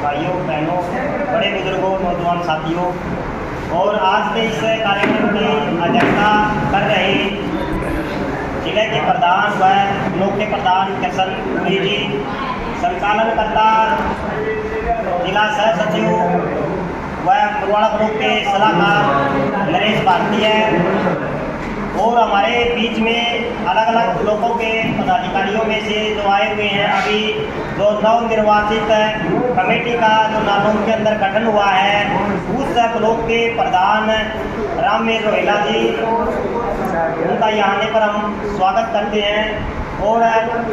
भाइयों बहनों, बड़े बुजुर्गों, नौजवान साथियों, और आज के इस कार्यक्रम की अध्यक्षता कर रहे जिले के प्रधान व ब्लॉक के प्रधान किशन पुरी जी, संचालनकर्ता जिला सह सचिव व पुरवाड़ा ब्लॉक के सलाहकार नरेश भारतीय, और हमारे बीच में अलग अलग ब्लॉकों के पदाधिकारियों में से जो आए हुए हैं, अभी जो नवनिर्वाचित कमेटी का जो नानों के अंदर गठन हुआ है, उस ब्लॉक के प्रधान रामवीर रोहिला जी, उनका यहाँ आने पर हम स्वागत करते हैं। और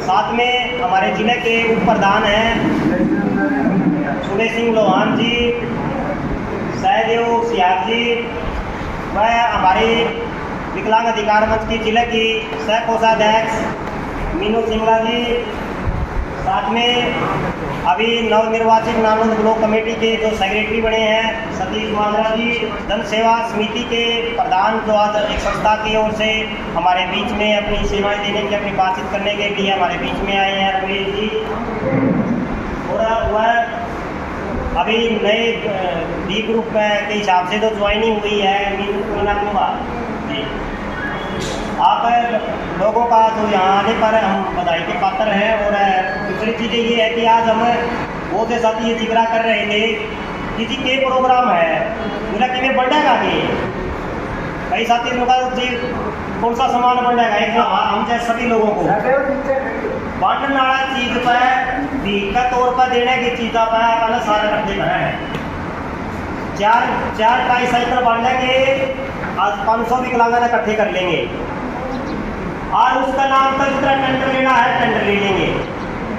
साथ में हमारे जिले के उप प्रधान हैं सुबे सिंह लोहान जी, सहदेव सियाग जी, व हमारे विकलांग अधिकार मंच की जिले की सह कोषाध्यक्ष मीनू सिंगला जी, साथ में अभी नवनिर्वाचित नानोद ब्लॉक कमेटी के जो सेक्रेटरी बने हैं सतीश मांद्रा जी, जन सेवा समिति के प्रधान जो आज एक संस्था की ओर से हमारे बीच में अपनी सेवाएं देने की, अपनी बातचीत करने के लिए हमारे बीच में आए हैं रमेश जी, और वह अभी नए डी ग्रुप के हिसाब से जो ज्वाइनिंग हुई है मीना कुमार जी। आप लोगों का जो यहाँ आने पर हम बधाई के पात्र हैं। और दूसरी चीज़ें ये है कि आज हम बहुत से साथी ये जिक्र कर रहे थे कि जी के प्रोग्राम है मेरा कि बढ़ेगा कि कई साथी लोग जी कौन सा सामान बढ़ेगा, एक हम जैसे सभी लोगों को बांटने वाला चीज पर भीख का तौर पर देने की चीज़ पर अपना सारे इकट्ठे करें हैं। चार ट्राईसाइकिल बांटने के आज 500 विकलांग इकट्ठे कर लेंगे, और उसका नाम तक जितना टेंडर लेना है टेंडर ले लेंगे।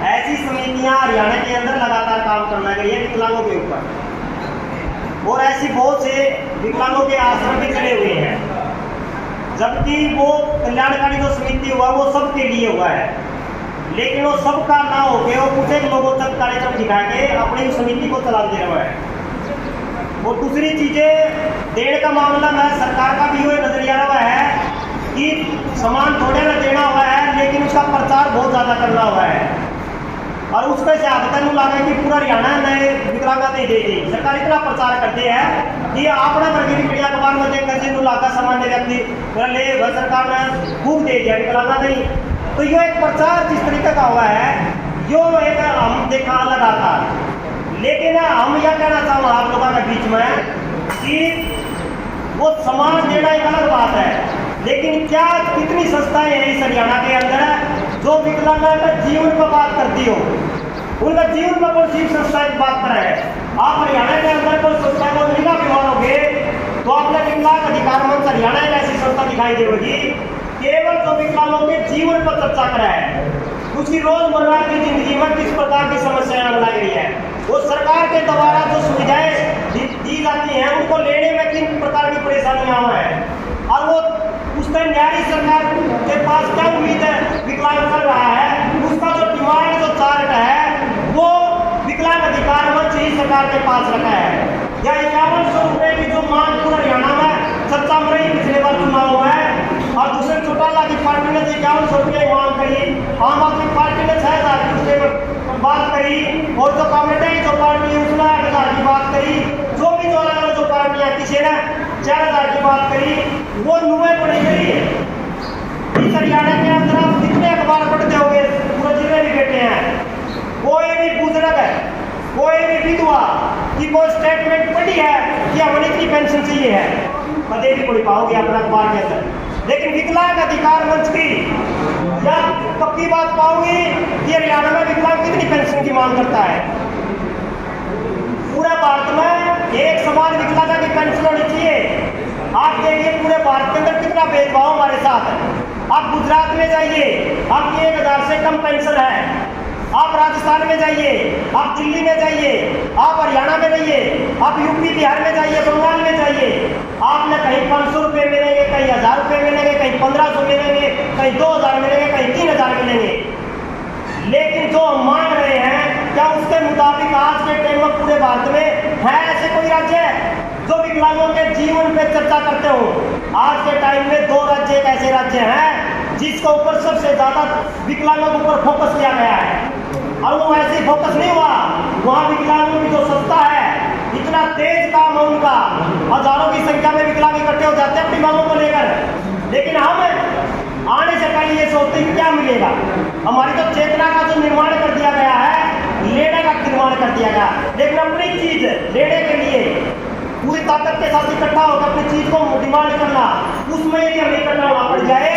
ऐसी समितियां हरियाणा के अंदर लगातार काम करना चाहिए विकलांगों के ऊपर, और ऐसी बहुत से विकलांगों के आश्रम भी खड़े हुए हैं, जबकि वो कल्याणकारी जो समिति हुआ वो सबके लिए हुआ है, लेकिन वो सबका ना हो के वो कुछ एक लोगों तक कार्यक्रम दिखा के अपनी समिति को चला दे रहा है। और दूसरी चीजें देने का मामला में सरकार का भी ये नजरिया रहा है कि सामान थोड़े में देना हुआ है, लेकिन उसका प्रचार बहुत ज़्यादा करना हुआ है, और उसके से आदतन लगा कि पूरा हरियाणा नए विकलांगा नहीं देगी। सरकार इतना प्रचार करते हैं कि आपने वर्गीय मीडिया अखबार में देख कैसे लागा सामान्य व्यक्ति ले वह सरकार ने खूब दे दिया विकलांगा नहीं। तो ये एक प्रचार जिस तरीके का हुआ है यो एक हम देखा लगातार। लेकिन हम यह कहना चाहूँ आप लोगों के बीच में कि वो समाज देना एक अलग बात है, लेकिन क्या कितनी संस्थाएं हैं इस हरियाणा के अंदर जो विकलांगा का जीवन पर बात करती हो, उनका जीवन पर कौन सी संस्थाएं बात कर रहे हैं। आप हरियाणा के अंदर कोई संस्था को निगाह बिवाओगे तो आपने विकलांग अधिकार मंच हरियाणा एक ऐसी संस्था दिखाई देगी केवल जो विकलांगों के जीवन पर चर्चा कर रहा है, उसकी रोजमर्रा की जिंदगी में किस प्रकार की समस्याएं लग रही है, वो सरकार के द्वारा जो सुविधाएं दी जाती हैं उनको लेने में किन प्रकार की परेशानियां है, और वो उस टाइम न्याय सरकार के पास क्या उम्मीद है विकलांग कर रहा है, उसका जो डिमांड जो चार्ट है वो विकलांग अधिकार मंच ही सरकार के पास रखा है। या 5100 रुपये की जो मांग पूरा हरियाणा में चर्चा में रही पिछले बार चुनाव में, और दूसरे चौटाला की पार्टी ने 5100 रुपये की मांग करी, आम आदमी पार्टी ने 6000 की बात करी, और जो कांग्रेस जो पार्टी है उसने 8000 की बात करी, जो भी जो अलग जो पार्टियां किसी ने 4000 की बात करी, वो नुए पड़ी गई है। इस हरियाणा के अंदर आप कितने अखबार पढ़ते होंगे, पूरे जिले भी बैठे हैं, कोई भी बुजुर्ग है, कोई भी विधवा की कोई स्टेटमेंट पढ़ी है कि हमें इतनी पेंशन चाहिए है, कदे भी पढ़ पाओगे अपना अखबार के अंदर। लेकिन विकलांग अधिकार मंच की या पक्की बात पाओगी कि हरियाणा में विकलांग कितनी पेंशन की मांग करता है। पूरे भारत में एक समान विकलांग की पेंशन होनी चाहिए। आप देखिए पूरे भारत के अंदर कितना भेदभाव हमारे साथ है। आप गुजरात में जाइए, आपकी 1000 से कम पेंशन है। आप राजस्थान में जाइए, आप दिल्ली में जाइए, आप हरियाणा में रहिए, आप यूपी बिहार में जाइए, बंगाल में जाइए, आपने कहीं 500 रुपये मिलेंगे, कहीं 1000 रुपये मिलेंगे, कहीं 1500 मिलेंगे, कहीं 2000 मिलेंगे, कहीं 3000 मिलेंगे। लेकिन जो हम मांग रहे हैं क्या उसके मुताबिक आज के टाइम में पूरे भारत में है ऐसे कोई राज्य जो विकलांगों के जीवन पे चर्चा करते हो? आज के टाइम में 2 राज्य एक ऐसे राज्य हैं जिसके ऊपर सबसे ज्यादा विकलांगों के ऊपर फोकस किया गया है, और वो ऐसे फोकस नहीं हुआ, वहाँ विकलांगों की जो तेज काम है उनका, हजारों की संख्या में विकलांग इकट्ठे हो जाते हैं अपनी मांगों को लेकर, लेकिन हम आने से पहले ये सोचते हैं क्या मिलेगा। हमारी तो चेतना का जो निर्माण कर दिया गया है, लेने का निर्माण कर दिया गया, लेकिन अपनी चीज लेने के लिए पूरी ताकत के साथ इकट्ठा होकर अपनी चीज को डिमांड करना, उसमें यदि हमें इकट्ठा होना पड़ जाए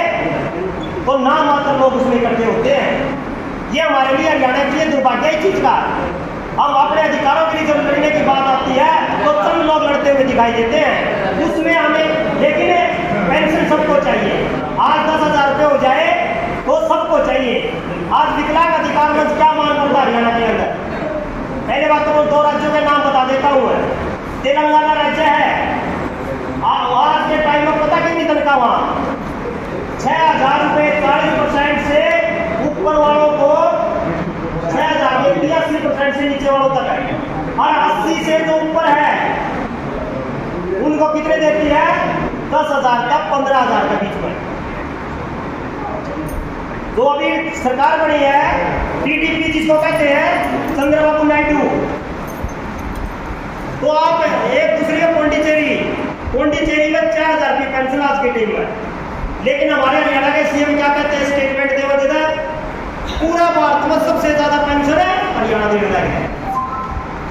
तो ना मात्र लोग उसमें इकट्ठे होते हैं। ये हमारे लिए हरियाणा के लिए दुर्भाग्य है चीज का। हम अपने अधिकारों के लिए जब लड़ने की बात आती है तो चंद लोग लड़ते हुए दिखाई देते हैं, उसमें हमें, लेकिन पेंशन सबको चाहिए। आज 10,000 रुपये हो जाए तो सबको चाहिए। आज विकलांग अधिकार मंच क्या मांग करता है हरियाणा के अंदर? पहले बात तो 2 राज्यों के नाम बता देता हूँ। तेलंगाना राज्य है, आज के टाइम में पता कितनी तनख्वाह वहाँ 6,000 रुपये 40% से ऊपर वालों को 6,000 में 80% से नीचे वालों तक है, और 80 से जो ऊपर है उनको कितने देती है? 10,000 का 15,000 के बीच में। तो अभी सरकार बनी है टीडीपी जिसको कहते हैं चंद्रबाबू नायडू, तो आप एक दूसरे को पौंडीचेरी में 4,000 की पेंशन आज के टाइम में, लेकिन हमारे हरियाणा के सीएम क्या कहते हैं स्टेटमेंट देते पूरा भारत में सबसे ज्यादा पेंशन है हरियाणा दे रहा है।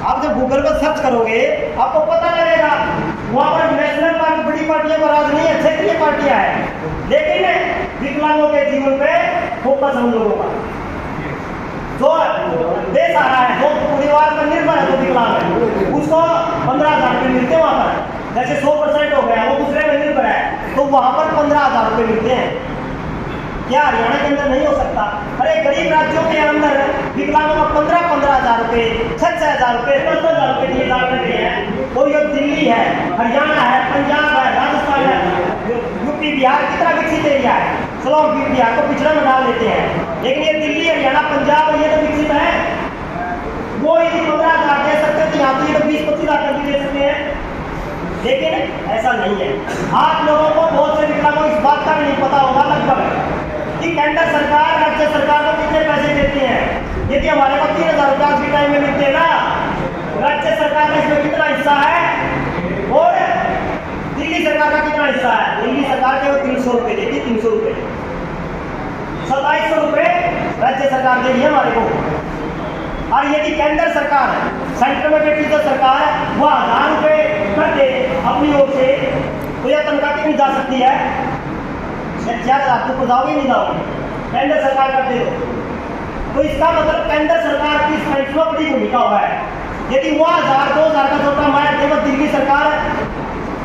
आप जब गूगल पर सर्च करोगे आपको पता लगेगा वहां पर नेशनल पार्टी बड़ी पार्टियों का राज नहीं है, क्षेत्रीय पार्टियां हैं, लेकिन विकलांगों के जीवन पे फोकस हम लोगों का। जो देश आ रहा है, जो परिवार पर निर्भर है, जो विकलांग है उसको 15,000 रुपये मिलते हैं वहां पर। जैसे 100% हो गया वो दूसरे में निर्भर है तो वहां पर 15,000 रुपये मिलते हैं। क्या हरियाणा के अंदर नहीं हो सकता? अरे गरीब राज्यों के अंदर विकलांगों को 15,000 रुपये, 6,000 रुपये, 10,000 रुपये दिए जा रहे हैं। और ये दिल्ली है, हरियाणा है, पंजाब है, राजस्थान है, यूपी बिहार कितना विकसित एरिया है, चलो बिहार को पिछड़ा में डाल देते हैं, लेकिन ये दिल्ली हरियाणा पंजाब ये तो विकसित है। वो यदि 15,000 दे सकते तो यहाँ तो ये तो 20-25 लाख भी दे सकते हैं, लेकिन ऐसा नहीं है। आप लोगों को बहुत से विकलांगों इस बात का भी नहीं पता होगा लगभग कि केंद्र सरकार राज्य सरकार को कितने पैसे देती है। यदि हमारे को 3,000 रुपये आज के टाइम में मिलते हैं ना, राज्य सरकार का इसमें कितना हिस्सा है और दिल्ली सरकार का कितना हिस्सा है? दिल्ली सरकार के 300 रुपये देती है, 300 रुपये, 2700 रुपये राज्य सरकार दे रही है हमारे को। और यदि केंद्र सरकार सेंटर में बैठी जो सरकार है वो 1,000 रुपये कर दे अपनी ओर से, तो यह तनख्वाह कितनी जा सकती है? 4,000 तो जाओगे नहीं जाओगे, केंद्र सरकार कर दे तो इसका मतलब केंद्र सरकार की इस पेंशन में बड़ी भूमिका हुआ है। यदि वो 1,000-2,000 का छोटा माया देव दिल्ली सरकार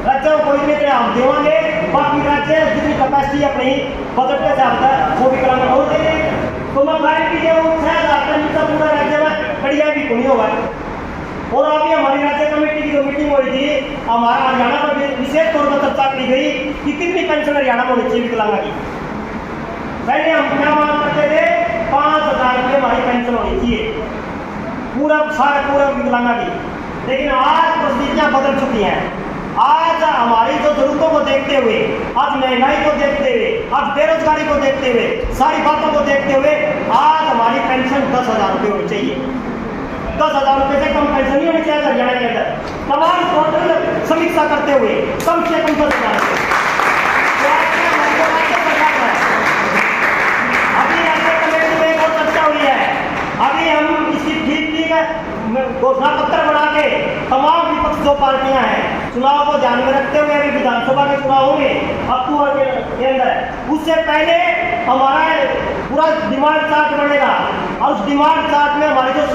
राज्यों को कोई नहीं हम देवांगे, बाकी राज्य जितनी कैपेसिटी अपनी बजट के हिसाब से वो विकलांग हो देंगे, तो मैं गारंटी दे 6,000 का नीचा पूरा राज्य में बढ़िया भी नहीं होगा। और अभी हमारी राज्य कमेटी की जो मीटिंग हुई थी, हमारा हरियाणा पर विशेष तौर पर चर्चा की गई कि कितनी पेंशन हरियाणा में होनी चाहिए विकलांग की। पहले हम क्या मांग करते थे? 5,000 रुपये हमारी पेंशन होनी चाहिए पूरा विकलांग की, लेकिन आज परिस्थितियाँ बदल चुकी हैं। आज हमारी जो जरूरतों को देखते हुए, आज महंगाई को देखते हुए, आज बेरोजगारी को देखते हुए, सारी बातों को देखते हुए आज हमारी पेंशन 10,000 रुपये होनी चाहिए। 10,000 रुपये से कम पेंशन नहीं होनी चाहिए हरियाणा के अंदर। तमाम टोटल समीक्षा करते हुए कम से कम 10,000 रुपये। अभी राज्य कमेटी में बहुत चर्चा हुई है, अभी हम इसकी ठीक घोषणा पत्र बना के तमाम विपक्ष जो पार्टियां हैं चुनाव को ध्यान में रखते हुए अभी विधानसभा के चुनाव होंगे अक्टूबर के अंदर, उससे पहले हमारा पूरा डिमांड चार्ट बनेगा और उस डिमांड चार्ट में हमारी जो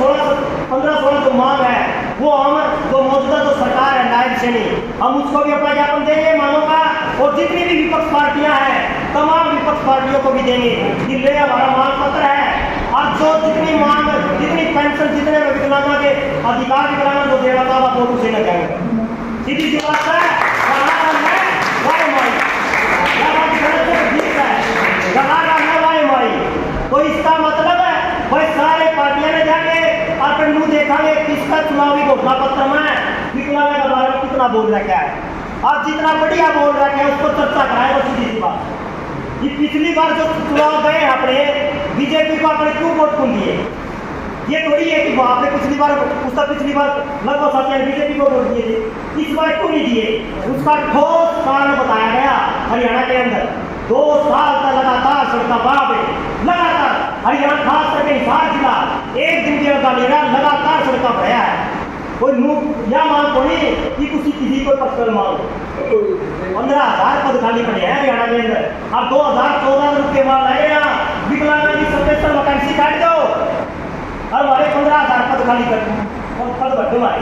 15-16 जो मांग है वो हम जो मौजूदा जो सरकार है नायब सेनी, हम उसको भी अपना ज्ञापन देंगे मांगों का, और जितनी भी विपक्ष पार्टियां हैं तमाम विपक्ष पार्टियों को भी देंगे कि ले हमारा मांग पत्र है। आज जो जितनी मांग, जितनी पेंशन, जितने विकलांग के अधिकार विकलांग जो देना था वो उसे न जाएंगे। सीधी सी बात है, तो इसका मतलब है भाई सारे पार्टियां ने जाके अपन मुंह देखांगे किसका चुनावी घोषणा पत्र में विकलांग के बारे में कितना बोल रखा है और जितना बढ़िया बोल रखा है उसको चर्चा कराएगा। सीधी सी बात, ये पिछली बार जो चुनाव गए अपने बीजेपी को अपने क्यों वोट कौन दिए? ये थोड़ी है कि वो आपने पिछली बार लगभग सत्याग्रह बीजेपी को वोट दिए थे, इस बार क्यों नहीं दिए? उसका ठोस कारण बताया गया। हरियाणा के अंदर 2 साल तक लगातार सड़क बहाव है, लगातार हरियाणा खास करके हिसार जिला एक दिन के अंदर लगातार सड़क बढ़ाया है। कोई मुंह या मांग थोड़ी कि किसी को पर्सनल मांग। 15,000 पद खाली पड़े हैं हरियाणा के अंदर। अब 2014 में के बाद लगे ना विकलांग की स्पेशल वैकेंसी काट दो और हमारे 15,000 पद खाली कर दो और पद बढ़ हमारे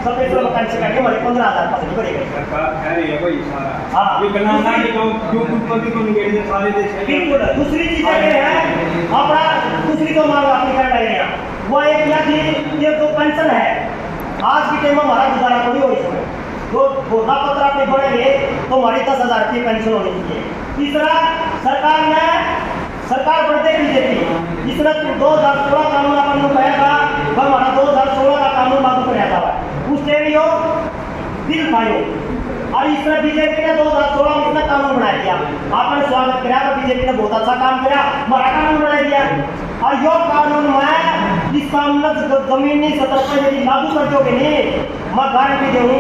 स्पेशल वैकेंसी काट के हमारे 15,000 पद नहीं बढ़ेगा। सरकार कह रही है कोई सारा हाँ विकलांग की तो क्यों उत्पत्ति को निगेड़ सारे देश है। बिल्कुल। दूसरी चीज ये है अपना दूसरी तो मांग आपने क्या लगे हैं वो एक या ये जो पेंशन है आज की टाइम में हमारा गुजारा थोड़ी हो इसमें। जो घोषणा पत्र आपने बढ़ेंगे तो हमारी 10,000 की पेंशन होनी चाहिए। तीसरा सरकार बढ़ते बीजेपी इसने 2016 कानून अपन पाया था वह हमारा 2016 का कानून लागू कराया था उस टाइम यो बिल खायो और इसने बीजेपी ने 2016 में इसने कानून बना दिया। आपने स्वागत किया तो बीजेपी ने बहुत अच्छा काम किया, हमारा कानून बना दिया और यो कानून में इस कानून जमीनी सतह पर यदि लागू कर दोगे नहीं मैं गारंटी दूँ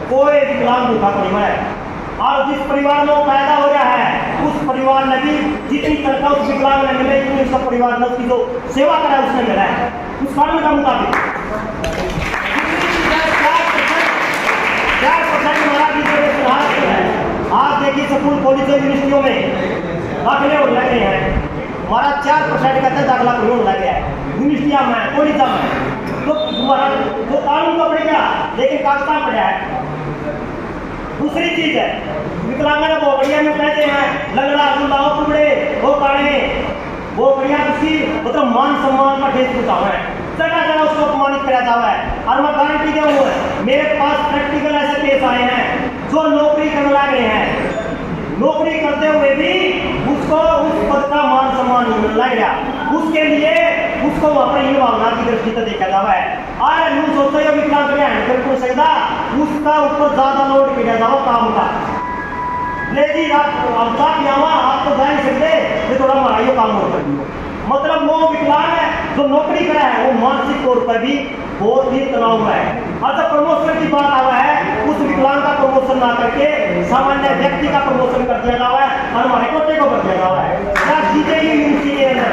कोई विकलांग भूखा नहीं मैं। और जिस परिवार में वो पैदा हो रहा है उस परिवार ने भी जितनी तनख्वाह उस विकलांग ने मिले जितनी उसका परिवार ने उसकी जो सेवा करा है उसने मिला है उस कानून का मुताबिक। 4% हमारा रिजर्वेशन है। आज देखिए स्कूल कॉलेज यूनिवर्सिटियों में दाखिले होने लगे हैं हमारा 4% कहते हैं दाखिला होने लगे है यूनिवर्सिटियाँ में कॉलेजा में तो हमारा जो कानून तो बढ़ेगा लेकिन कागजा बढ़ा है। दूसरी चीज है विकलांग ने बोकड़िया में कहते हैं लंगड़ा गुंडाओ टुकड़े वो काढ़े वो बढ़िया किसी मतलब मान सम्मान का ठेस पहुंचावा है जगह जगह उसको अपमानित कराया जावा है। और मैं गारंटी दे हुआ है मेरे पास प्रैक्टिकल ऐसे केस आए हैं जो नौकरी करने लग रहे हैं नौकरी करते हुए भी उसको उस पद का मान सम्मान नहीं मिल रहा उसके लिए उसको वहाँ पर ये भावना की दृष्टि से देखा जावा है। और यूँ सोचते हो विकलांग बिल्कुल सही था उसका ऊपर ज्यादा लोड किया जाओ काम का लेकिन आप तो जा नहीं सकते ये थोड़ा हमारा काम हो सकती मतलब वो विकलांग है जो नौकरी करा है वो मानसिक तौर पर भी बहुत ही तनाव है। और जब प्रमोशन की बात आवा है उस विकलांग का प्रमोशन ना करके सामान्य व्यक्ति का प्रमोशन कर दिया जावा है और हमारे कोटे को कर दिया जावा है। यूनिवर्सिटी के अंदर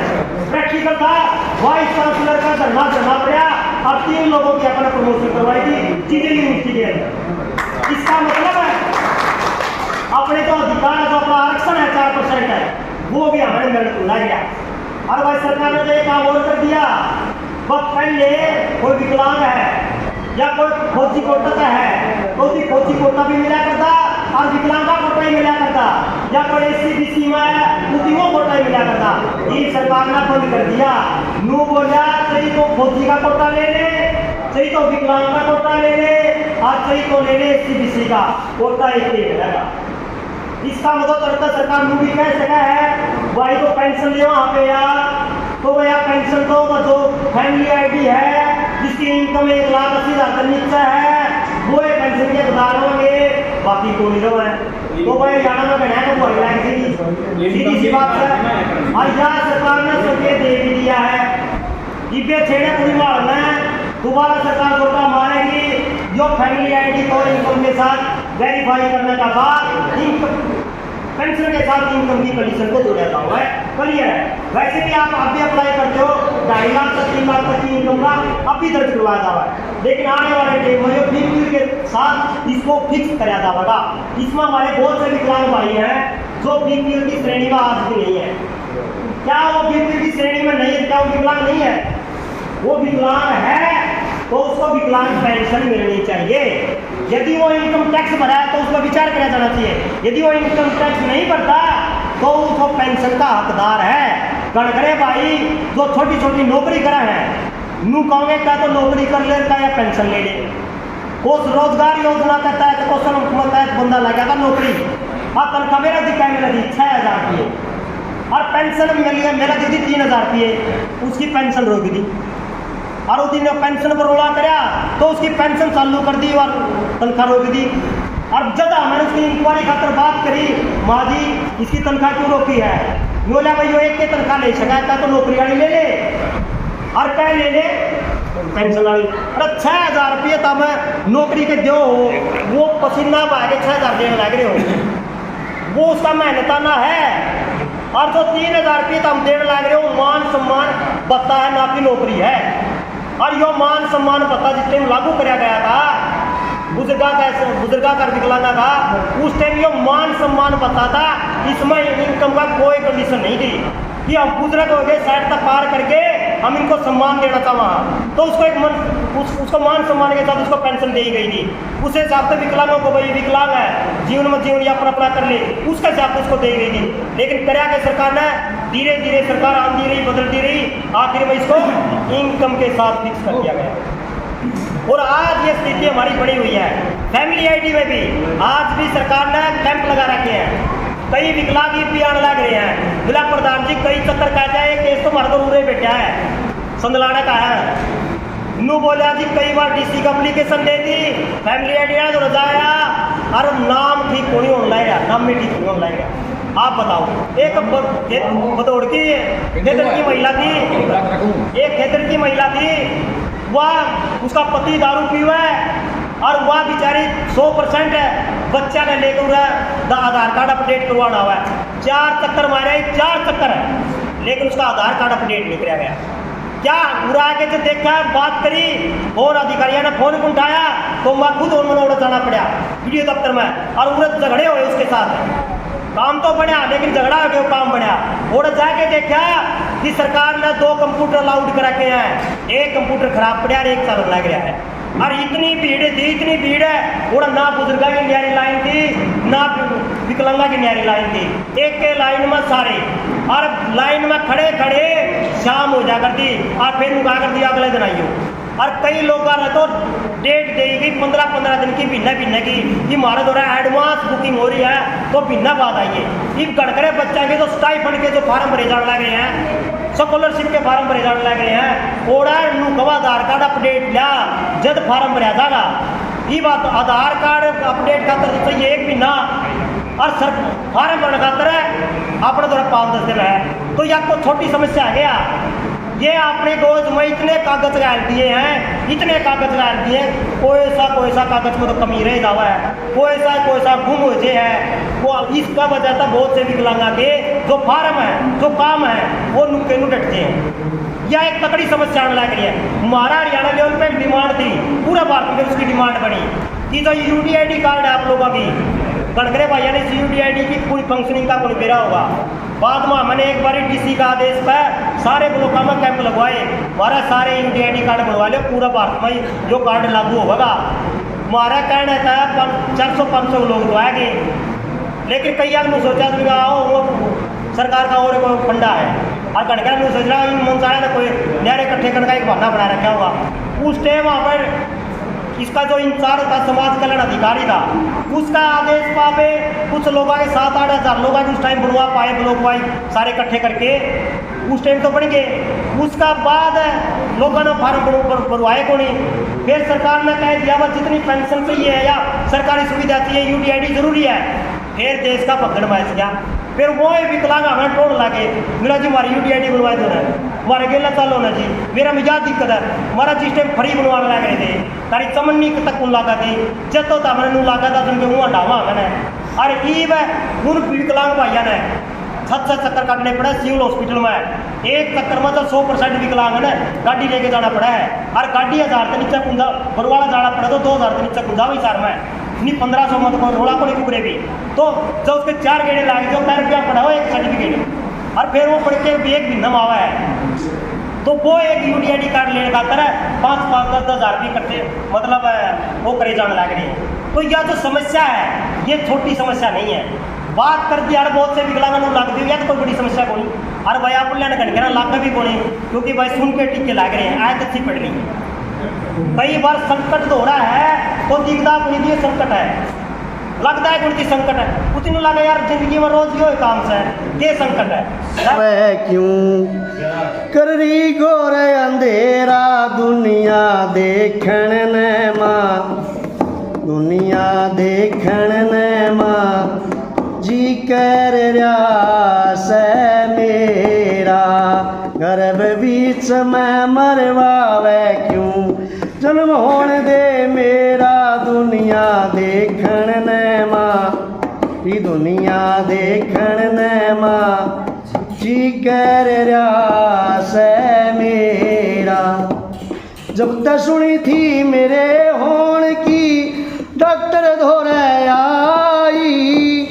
प्रैक्टिकल था वाइस चांसलर का धरना पड़ा और 3 लोगों की अपना प्रमोशन करवाई थी सीधे यूनिवर्सिटी के अंदर। इसका मतलब है अपने जो अधिकार है जो अपना आरक्षण है 4% है वो भी हमारे मेरिट खुला गया। और भाई सरकार ने तो एक काम और कर दिया वह पहले कोई विकलांग है या कोई फौजी कोटा का है तो उसकी फौजी कोटा भी मिला करता और विकलांग का कोटा ही मिला करता या कोई SC/BC में है उसकी वो कोटा ही मिला करता। ये सरकार ने बंद कर दिया नू बोला सही तो फौजी का कोटा ले ले सही तो विकलांग का कोटा ले ले और सही तो ले ले SC/BC का कोटा एक ही मिलेगा। इसका मतलब चलता सरकार नू भी कह सका है भाई तो पेंशन ले वहाँ पे यार तो भैया पेंशन तो जो फैमिली ID है जिसकी इनकम 1,80,000 से नीचे है वो एक पेंशन के हकदार होंगे बाकी को नहीं रहा है तो भाई जाना में बढ़िया तो वो लग सीधी सी बात है। और यहाँ सरकार ने संकेत दे भी दिया है इबे छेड़े पूरी मारना है दोबारा सरकार कोटा मारेगी जो फैमिली ID और इनकम के साथ वेरीफाई करने का बाद पेंशन के साथ इनकम की कंडीशन को जोड़ा जाता हुआ है क्लियर है। वैसे भी आप भी अप्लाई करते हो 2.5 लाख तक 3 लाख तक की इनकम का अब भी दर्ज करवाया जावा है लेकिन आने वाले टाइम में BPL के साथ इसको फिक्स कराया जाएगा। इसमें हमारे बहुत से विकलांग भाई हैं जो BPL की श्रेणी में आज भी नहीं है। क्या वो BPL की श्रेणी में नहीं है क्या वो विकलांग नहीं है? वो विकलांग है तो उसको विकलांग पेंशन मिलनी चाहिए। यदि वो इनकम टैक्स भरा है तो उसका विचार किया जाना चाहिए। यदि वो इनकम टैक्स नहीं भरता तो उसको पेंशन का हकदार है। कड़कड़े भाई जो छोटी छोटी नौकरी करा है नू कहोगे क्या तो नौकरी कर लेता या पेंशन ले ले। उस रोजगार योजना का तहत क्वेश्चन तहत बंदा लगा था नौकरी और तनख्वाह मेरा दिखा मेरा दी 6,000 रुपये और पेंशन मिली है मेरा दीदी 3,000 रुपये उसकी पेंशन रोक दी और उस दिन पेंशन पर रोला कराया तो उसकी पेंशन चालू कर दी और तनख्वाह रोक दी। और जब मैंने उसकी इंक्वायरी खातर बात करी माँ जी इसकी तनख्वाह क्यों रोकी है बोला भाई वो एक के तनख्वाह ले सका तो नौकरी वाली ले ले और कह ले पेंशन वाली। अरे 6,000 रुपये तो मैं नौकरी के दो, वो पसीना बहा के 6,000 देने लग रहे हो, वो उसका मेहनताना है। और जो 3,000 रुपये तो हम देने लग रहे हो, मान सम्मान बता है ना की नौकरी है। और यो मान सम्मान बता जिस टाइम लागू कराया गया था बुजुर्गा कर विकलांगा का, उस टाइम यो मान सम्मान बता था, इसमें इनकम का कोई कंडीशन नहीं थी कि अब बुजुर्ग हो गए 60 तक पार करके हम इनको सम्मान देना था वहाँ, तो उसको उसको मान सम्मान के साथ उसको पेंशन दी गई थी। उस हिसाब से विकलांगों को भाई विकलांग है जीवन में जीवन या अपना अपना कर ले, उसके हिसाब से उसको दी गई थी। लेकिन कराया के सरकार ने धीरे धीरे सरकार आती रही बदलती रही, आखिर में इसको इनकम के साथ फिक्स कर दिया गया। और आज ये स्थिति हमारी बनी हुई है। फैमिली आईडी में भी आज भी सरकार ने कैंप लगा रखे हैं, कई विकलांग भी आने लग रहे हैं। जिला प्रधान जी कई चक्कर कहते हैं केस तो हमारे तो उड़े बैठा है, संदलाना का है नू बोला जी, कई बार डीसी का एप्लीकेशन दे दी, फैमिली आईडी तो रजाया और नाम ठीक होनी होने लगेगा, नाम में ठीक होने लगेगा। आप बताओ, एक बदौड़ की खेतर की महिला थी, एक खेतर की महिला थी, वह उसका पति दारू पीवा है और वह बेचारी 100% है, बच्चा ने लेकर आधार कार्ड अपडेट करवाना हुआ है। 4 चक्कर मारे, 4 चक्कर है, लेकिन उसका आधार कार्ड अपडेट नहीं कराया गया। क्या उड़ा के जो देखा बात करी और अधिकारियों ने फोन उठाया तो मैं खुद उन्होंने जाना पड़ा वीडियो दफ्तर में, और उन्हें झगड़े हुए उसके साथ। काम तो बढ़िया लेकिन झगड़ा हो गया, काम बढ़िया। और जाके देखा कि सरकार ने 2 कंप्यूटर अलाउड करा के हैं, एक कंप्यूटर खराब पड़ा और एक साल लग गया है। और इतनी भीड़ थी, इतनी भीड़ है, और ना बुजुर्गा की न्यारी लाइन थी ना विकलांगा की न्यारी लाइन थी, एक के लाइन में सारे, और लाइन में खड़े खड़े शाम हो जा करती और फिर उगा कर दिया अगले दिन आइयो। और कई लोग तो डेट देगी 15-15 दिन की भिन्न की, कि हमारे द्वारा एडवांस बुकिंग हो रही है तो भिन्न बाद आइए। इन गड़कड़े बच्चा के तो स्टाइफंड के जो फार्म भरे जाने लग रहे हैं, स्कॉलरशिप के फार्म भरे जाने लग रहे हैं, ओड़ा नुकवा आधार कार्ड अपडेट लिया जब फार्म भरा जाएगा। ये बात आधार कार्ड अपडेट खातर चाहिए 1 महीना, और सर फार्म भरने खातर है अपने द्वारा 5-10 दिन है। तो यह कोई छोटी समस्या है क्या? ये आपने गोद में इतने कागज डाल दिए हैं, इतने कागज डाल दिए, कोई सा कागज में तो कमी रह जावा है, कोई सा गुम हो जाए है। वो इसका वजह था बहुत से विकलांगा के जो फार्म है, जो काम है, वो नुक्के नु डटते हैं। यह एक तकड़ी समस्या आने लग रही है। हमारा हरियाणा लेवल पे एक डिमांड थी, पूरा भारत में उसकी डिमांड बनी कि जो UDID कार्ड है आप लोगों की, गणकरे भाइयों ने UDID की पूरी फंक्शनिंग का कोई बेरा होगा। बाद में मैंने एक बार DC का आदेश पर सारे ब्लॉकों में कैंप लगवाए, हमारा सारे UDID कार्ड बनवा लो, पूरा भारत में जो कार्ड लागू होगा। हमारा कहना था 400-500 लोग तो आएंगे, लेकिन कई आदमी सोचा वो सरकार का और कोई फंडा है, और गणकरा ने सोच रहा इन मंत्रालय ने कोई न्यारे इकट्ठे करने का एक बहाना बना रखा होगा। उस टाइम वहाँ पर इसका जो इंचार्ज था, समाज कल्याण अधिकारी था, उसका आदेश पावे कुछ लोगों के 7-8 हज़ार लोग उस टाइम बनवा पाए, ब्लॉक वाइज सारे इकट्ठे करके उस टाइम तो बन गए। उसका बाद लोगों ने फार्म भरवाए को नहीं, फिर सरकार ने कह दिया वह जितनी पेंशन चाहिए है या सरकारी सुविधा चाहिए UDID जरूरी है। फिर देश का पकड़ मैच गया, फिर वो विकलांग हमें टोड़ लागे, मेरा जी हमारी UDID बनवाए दो ना, हमारे गेला चालो ना जी, मेरा मिजाज दिक्कत है, हमारा जिस टाइम फ्री बनवाने लग रहे थे तारी चमन्नी तक उन लागा थी, जब तो हमने नू लागा था तुमके मुँह हटावा मैंने। अरे ईब उन विकलांग भाइया ने 7 चक्कर काटने पड़े सिविल हॉस्पिटल में। एक चक्कर में तो 100% विकलांग है गाड़ी लेके जाना पड़ा है, और गाड़ी 1000 से नीचे कुंजा बरवाला जाना पड़ा तो 2000 से नीचे कुंजा भी सार में नहीं 1500 मत को रोड़ा को नहीं कुबरे भी। तो जब उसके 4 गेड़े लागे जो 10 रुपया पड़ा हो एक सर्टिफिकेट, और फिर वो पढ़ के एक महीना आवा है, तो वो एक UDID कार्ड लेने का तरह 5-10 हज़ार रुपये इकट्ठे मतलब वो करे जाने लग रही है। तो यह जो समस्या है ये छोटी समस्या नहीं है। बात कर दी यार बहुत से विकलांगों को लाग दी, या तो कोई बड़ी समस्या को नहीं। और भाई आप लेने घंटे लाग भी बोले, क्योंकि भाई सुन के टिक्के लाग रहे हैं, आयत अच्छी पड़ रही है। कई बार संकट हो रहा है तो दिखता अपनी दिए संकट है, लगता है उनकी संकट है, कुछ नहीं लगा यार जिंदगी में रोज यो काम से ये संकट है। वह क्यों कर रही घोर अंधेरा दुनिया देखण ने मां, दुनिया देखण ने मां जी कर रहा से मेरा गर्भ भी बीच में मरवावे क्यों, जन्म होने दे मेरा दुनिया देखण ने माँ, ये दुनिया देखण ने माँ, जी कर रहा से मेरा। जब तक सुनी थी मेरे होण की, डॉक्टर धोरे आई,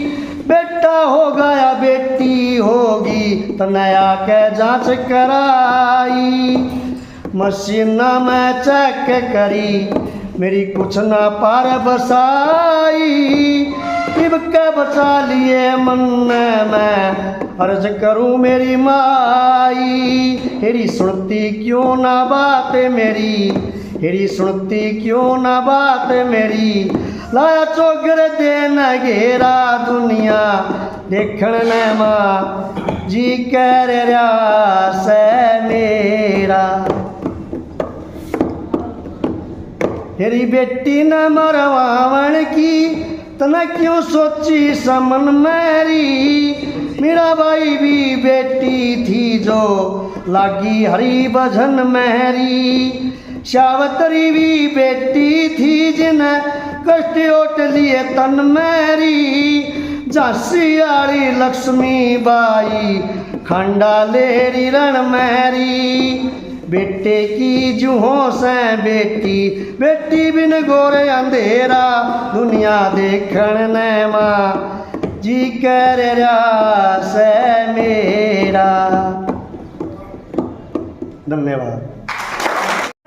बेटा होगा या बेटी होगी, तनया के जांच कराई। मशीन में चेक करी, मेरी कुछ ना पार बसाई, इब के बचा लिए मन में अर्ज करूं मेरी माई। हेरी सुनती क्यों ना बात मेरी, हेरी सुनती क्यों ना बात मेरी, लाया चोगर दे न घेरा दुनिया देखण ने माँ, जी कर रहा से मेरा। हेरी बेटी न मरवावण की, तना क्यों सोची समन मेरी, मेरा भाई भी बेटी थी जो लागी हरी भजन मेरी। शावतरी भी बेटी थी जिन्हें कष्ट ओट लिए तन मेरी, झांसी आड़ी लक्ष्मी बाई खंडा लेरी रण मेरी। बेटे की जूहों से बेटी, बेटी बिन गोरे अंधेरा, दुनिया देखण ने माँ, जी कर रहा से मेरा। धन्यवाद।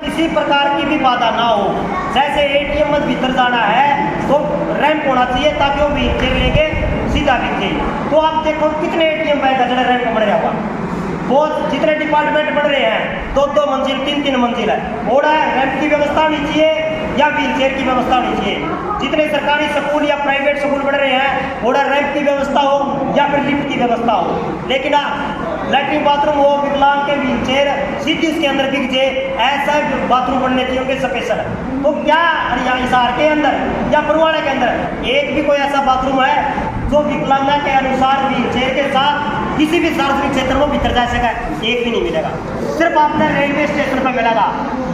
किसी प्रकार की भी बाधा ना हो, जैसे एटीएम में भीतर जाना है तो रैंप होना चाहिए ताकि वो व्हीलचेयर लेके सीधा दिखे। तो आप देखो कितने एटीएम बैंक है रैंप बन रहा हुआ, बहुत जितने डिपार्टमेंट बन रहे हैं 2-2 मंजिल 3-3 मंजिल है, और रैंप की व्यवस्था होनी चाहिए या व्हीलचेयर की व्यवस्था होनी चाहिए। जितने सरकारी स्कूल या प्राइवेट स्कूल बन रहे हैं और रैंप की व्यवस्था हो या फिर लिफ्ट की व्यवस्था हो, लेकिन लैट्रिन बाथरूम हो, विकलांग के व्हीलचेयर सीधी उसके अंदर बिक जाए, ऐसा बाथरूम बनने चाहिए उनके स्पेशल। तो क्या हिसार के अंदर या बरवाड़े के अंदर एक भी कोई ऐसा बाथरूम है जो विकलांगा के अनुसार व्हीलचेयर के साथ किसी भी सार्वजनिक क्षेत्र में भीतर जा सका? एक भी नहीं मिलेगा। सिर्फ आपने रेलवे स्टेशन पर मिलेगा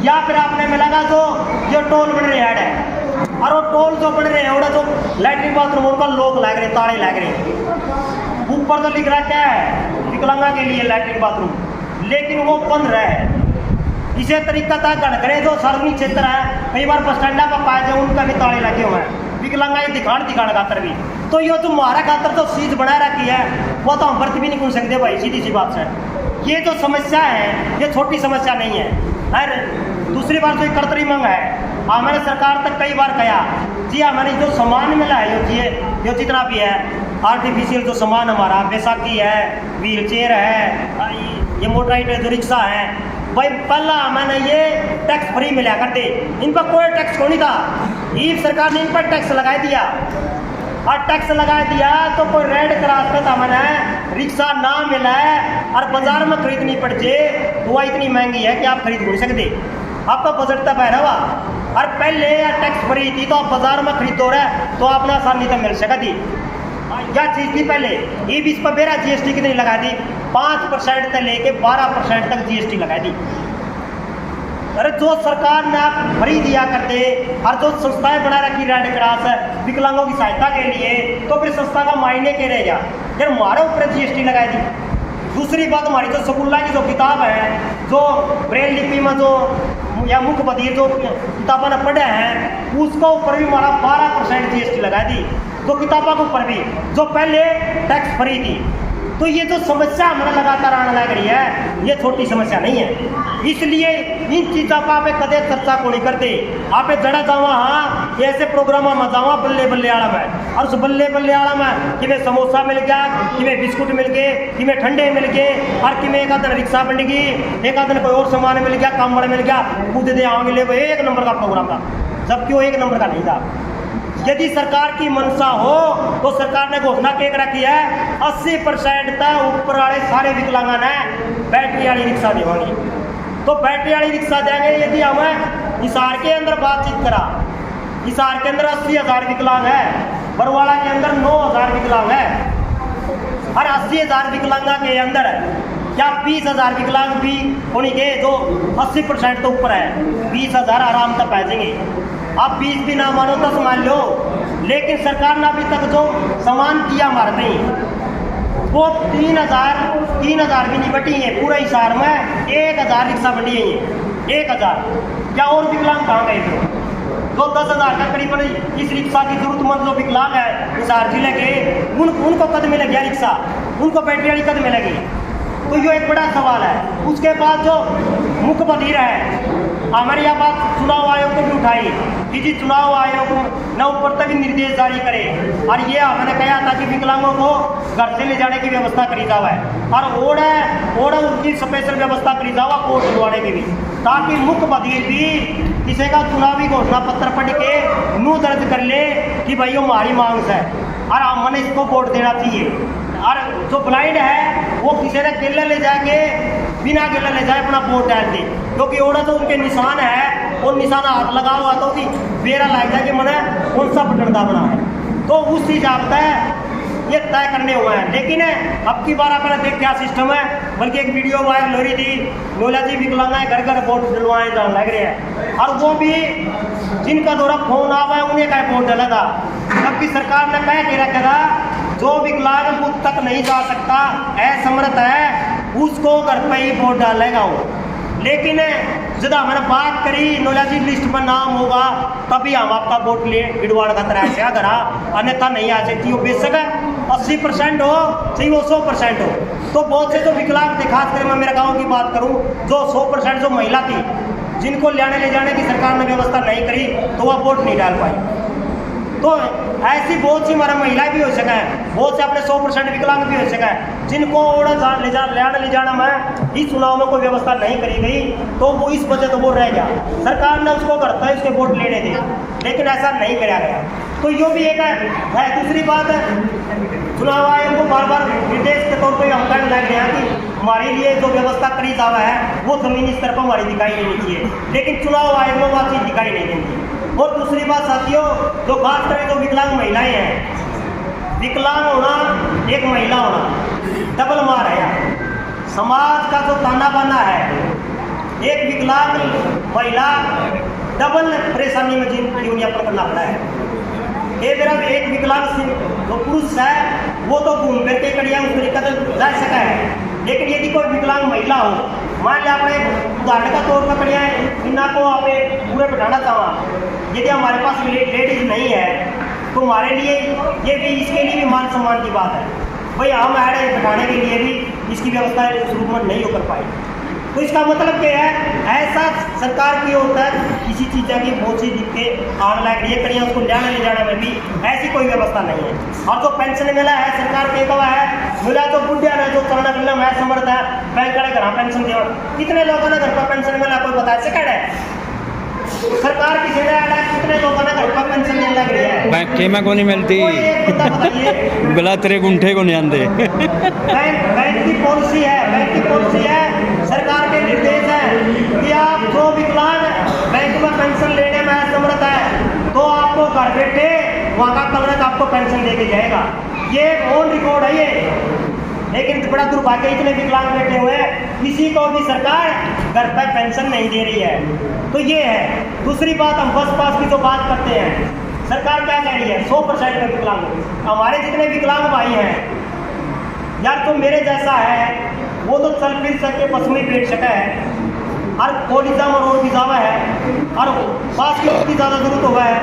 या फिर आपने मिलेगा जो टोल बन रहे है, और वो टोल जो बन रहे हैं जो लैट्रिन बाथरूम उनका लोग लग रहे, ताले लग रहे, ऊपर तो लिख रहा क्या है विकलांगा के लिए लैट्रिन बाथरूम, लेकिन वो बंद रहा है। इसे तरीका था गणकरे जो सार्वजनिक क्षेत्र है, कई बार बस स्टैंड पर पाए जाए उनका भी ताले लगे हुए हैं, विकलांगा दिखाड़ खातर भी। तो ये जो हमारा खातर जो चीज बना रखी है वो तो हम बर्त भी नहीं कर सकते भाई, सीधी सी बात है। ये जो समस्या है ये छोटी समस्या नहीं है। अरे दूसरी बात जो कर्तरी मंग है, हमारे सरकार तक कई बार कहा जी हमारे जो सामान मिला है यो जितना भी है आर्टिफिशियल जो सामान हमारा, बैसाखी है, व्हीलचेयर है, ये मोटराइड जो रिक्शा है, भाई पहला मैंने ये टैक्स फ्री मिला करते, इन पर कोई टैक्स को नहीं था। ये सरकार ने इन पर टैक्स लगा दिया, और टैक्स लगा दिया तो कोई रेड क्रॉस पे था मैंने रिक्शा ना मिला है और बाजार में खरीदनी पड़ जाए तो वह इतनी महंगी है कि आप खरीद नहीं सकते, आपका बजट तक है रहा। और पहले टैक्स फ्री थी तो आप बाजार में खरीदो रहे तो आपने आसानी से मिल सकती। क्या चीज़ थी पहले ये भी इस पर मेरा जीएसटी कितनी लगा दी, 5% से लेके 12% तक जीएसटी लगा दी। अरे जो सरकार ने आप फ्री दिया करते और जो संस्थाएं बना रखी रेड क्रॉस विकलांगों की सहायता के लिए, तो फिर संस्था का मायने के रहेगा यार हमारे ऊपर जीएसटी लगाई दी। दूसरी बात हमारी जो स्कूल की जो किताब है जो ब्रेल लिपि में जो या मुख्य बधिर जो किताबें ने पढ़े हैं उसका ऊपर भी हमारा 12% जीएसटी लगा दी, तो किताबों के ऊपर भी जो पहले टैक्स फ्री थी। तो ये जो समस्या हमारा लगातार आने लग रही है ये छोटी समस्या नहीं है, इसलिए इन चीज़ों का आप कदे चर्चा को नहीं करते। आप जड़ा जावा हाँ ऐसे प्रोग्राम में जावा बल्ले बल्ले आड़ा में, और उस बल्ले बल्ले आड़ा में कि समोसा मिल गया, कि बिस्कुट मिल गए, कि ठंडे मिल गए, और कि एक आधन रिक्शा बन गई, एक आधन कोई और सामान मिल गया, कामड़ मिल गया, कूद दे आओगे ले एक नंबर का प्रोग्राम था, जबकि वो एक नंबर का नहीं था। यदि सरकार की मंशा हो तो सरकार ने घोषणा के रखी है 80% तक ऊपर वाले सारे विकलांगन है बैटरी वाली रिक्शा देवानी, तो बैटरी वाली रिक्शा देंगे। यदि हमें हिसार के अंदर बातचीत करा, हिसार के अंदर 80,000 विकलांग है, बरवाड़ा के अंदर 9,000 विकलांग है, और 80,000 विकलांगा के अंदर क्या 20,000 विकलांग भी होने के जो 80% तो ऊपर है, 20,000 आराम तक पहुँचेंगे। आप 20 भी ना मानो 10 मान लो, लेकिन सरकार ने अभी तक जो सामान किया हमारे नहीं, वो 3,000 भी नहीं बटी है पूरे हिसार में। 1,000 रिक्शा बटी है ये 1,000। क्या और विकलांग कहाँ गए थे? तो 10,000 का करीबन इस रिक्शा की जरूरतमंद जो विकलांग है हिसार जिले के, उनको कद में लग गया रिक्शा, उनको बैटरी वाली कद में लगी। तो ये एक बड़ा सवाल है। उसके बाद जो मुख्य बधिर है, हमारी यह बात चुनाव आयोग को भी उठाई कि जी चुनाव आयोग न ऊपर तक निर्देश जारी करे, और ये हमने कहा था कि विकलांगों को घर से ले जाने की व्यवस्था करी जावा है, और ओड़ा उनकी स्पेशल व्यवस्था करी जावा कोर्ट दिलवाने की भी, ताकि मुख्य बधिर भी किसी का चुनावी घोषणा पत्र पढ़ के मुँह दर्ज कर ले कि भाई ये हमारी मांग है और हमने इसको वोट देना चाहिए। और जो ब्लाइंड है वो किसी ने गिल्ला ले जाके बिना गिल्ला ले जाए अपना वोट डाल दे, क्योंकि ओड़ा तो उनके निशान है, वो निशाना हाथ लगा हुआ तो कि बेरा लाग जाए कि मैंने कौन सा बटन दाबना है, तो उस हिसाब से ये तय करने हुए हैं। लेकिन अब की बार अपना देख क्या सिस्टम है, बल्कि एक वीडियो वायरल हो रही थी, नोला जी विकलांग घर घर वोट डलवाए जाने लग रहे हैं, और वो भी जिनका दौरा फोन आ हुआ है उन्हें का वोट डाला था। जबकि सरकार ने कह के रखा था जो विकलांग बूथ तक नहीं जा सकता, असमर्थ है, उसको घर पर ही वोट डालेगा वो। लेकिन जब हमने बात करी नोला जी लिस्ट में नाम होगा तभी हम आपका वोट ले गिड़वाड़ का तरह से करा, अन्यथा नहीं आ सकती। वो बेशक 80% हो चाहे वो 100% हो। तो बहुत से जो विकलांग थे, खासकर मैं मेरे गाँव की बात करूँ, जो 100% जो महिला थी जिनको ले जाने की सरकार ने व्यवस्था नहीं करी, तो वह वोट नहीं डाल पाई। तो ऐसी बहुत सी हमारा महिलाएं भी हो सका है, बहुत से अपने 100% विकलांग भी हो सका है, जिनको ले जाना में इस चुनाव में कोई व्यवस्था नहीं करी गई, तो वो इस वजह तो वो रह गया। सरकार ने उसको करता है उसके वोट लेने थे, लेकिन ऐसा नहीं कराया गया। तो यो भी एक है। दूसरी बात, चुनाव आयोग को बार बार निर्देश के तौर पर हम कहने लग गए हैं कि हमारे लिए जो व्यवस्था करी जावा है वो जमीनी स्तर पर हमारी दिखाई नहीं चाहिए, लेकिन चुनाव आयोग में वो चीज़ दिखाई नहीं देती। और दूसरी बात साथियों, जो बात करें जो विकलांग महिलाएं हैं, विकलांग होना एक महिला होना डबल मार है। समाज का जो ताना बाना है, एक विकलांग महिला डबल परेशानी में जीवन यापन करना पड़ा है। एक तरफ एक विकलांग जो पुरुष है वो तो घूम फिर के कड़िया उस तरीके से जा सका है, लेकिन यदि कोई विकलांग महिला हो, मान लिया अपने उदाहरण का तौर पर कड़िया इन्ना को आप पूरे बैठाना चाहा, यदि हमारे पास लेडीज नहीं है तो हमारे लिए ये भी इसके लिए भी मान सम्मान की बात है। भाई हम ऐड बैठाने के लिए भी इसकी व्यवस्था शुरू में नहीं हो कर पाई। तो इसका मतलब क्या है, ऐसा सरकार की होता है किसी चीज़ की बहुत सी दिक्कतें आने लग रही है कड़िया, उसको ले जाने में भी ऐसी कोई व्यवस्था नहीं है। और जो पेंशन मिला है सरकार के कहा है मिला, तो बुढ़िया ने जो चलना फिरना मैं समर्थ है बैंक का घर पेंशन देवा, कितने लोगों ने घर पर पेंशन मिला कोई बता सके है? सरकार की कितने लोगों ने घर पर पेंशन देने लग रही है, बैंक में को नहीं मिलती, बिला तेरे गुंठे को नहीं आते। बैंक की पॉलिसी है, सरकार के निर्देश है कि आप जो विकलांग बैंक में पेंशन लेने में असमर्थ है तो आपको घर बैठे वहाँ का कवरेज आपको पेंशन दे के जाएगा। ये ऑन रिकॉर्ड है ये। लेकिन बड़ा दुर्भाग्य, इतने विकलांग बैठे हुए हैं, किसी को भी सरकार घर पर पेंशन नहीं दे रही है। तो ये है। दूसरी बात, हम बस पास की जो बात करते हैं, सरकार क्या कह रही है 100% का विकलांग। हमारे जितने विकलांग भाई हैं यार, तो मेरे जैसा है वो तो चल फिर सके, बस में बैठ सका है, और कोलिजाम और रोड भी ज़्यादा है, और पास की उसकी ज़्यादा जरूरत हुआ है।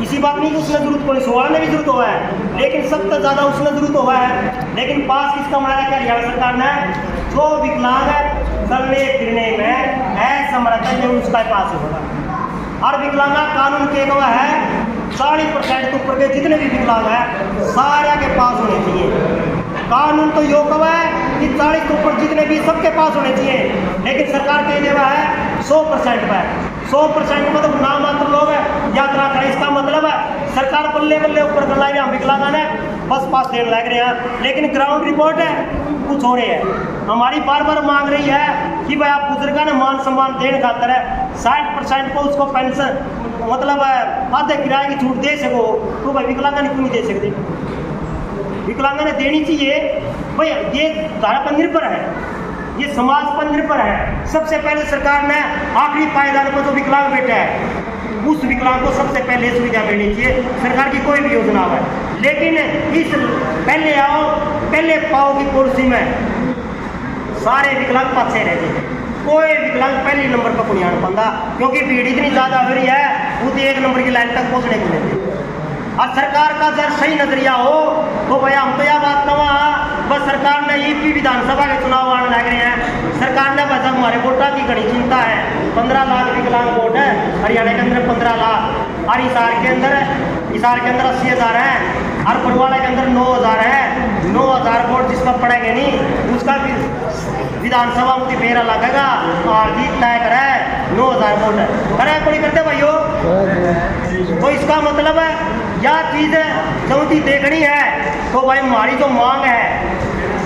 इसी बात नहीं कि उसने जरूरत पुलिस वाला ने भी जरूरत हुआ है, लेकिन सबसे ज़्यादा उसने जरूरत हुआ है। लेकिन पास किसका बनाया क्या हरियाणा सरकार ने, जो विकलांग है चलने फिरने में असमर्थ है उसका पास होगा। और विकलांगा कानून के गवाह है 40% ऊपर के जितने भी विकलांग हैं सारे के पास होने चाहिए। कानून तो यो गवाह है कि 40 के ऊपर जितने भी सबके पास होने चाहिए, लेकिन सरकार कह देवा है 100% पर। 100% मतलब नाम मात्र लोग यात्रा करें, इसका मतलब है सरकार बल्ले बल्ले ऊपर कर लाएंगे, हम विकलांगा ने बस पास देने लग रहे हैं, लेकिन ग्राउंड रिपोर्ट है कुछ हो रही है। हमारी बार बार मांग रही है कि भाई आप बुजुर्गा ने मान सम्मान देने खातर है 60% को उसको पेंशन मतलब आधे किराए की छूट दे सको, तो भाई विकलांगा ने क्यों नहीं दे सकते? विकलांगा ने देनी चाहिए भाई, ये धारा पर निर्भर है। ये समाज पर निर्भर है। सबसे पहले सरकार ने आखिरी पायदान पर जो विकलांग बैठा है उस विकलांग को सबसे पहले सुविधा देनी चाहिए, सरकार की कोई भी योजना है। लेकिन इस पहले आओ पहले पाओ की पॉलिसी में सारे विकलांग पाछे रह गए। कोई विकलांग पहले नंबर पर नहीं आना पाता, क्योंकि भीड़ इतनी ज़्यादा हो रही है वो तो एक नंबर की लाइन तक पहुँचने को नहीं। और सरकार का जब सही नजरिया हो तो भैया हम तो यह बात कहा बस सरकार ने यूपी विधानसभा के चुनाव आने लग रहे हैं, सरकार ने बस हमारे वोटा की घड़ी चिंता है। 15 लाख विकलांग वोट है, हरियाणा के अंदर 15 लाख, और हिसार के अंदर 80,000 है, और बरवाड़ा के अंदर 9,000 है। 9,000 वोट जिसका पड़ेंगे नहीं उसका भी विधानसभा में फेरा लगेगा और जीत तय करे। 9,000 वोट है करे कोई करते भाइयों, तो इसका मतलब है यह चीज़ चौथी देखनी है तो भाई हमारी जो मांग है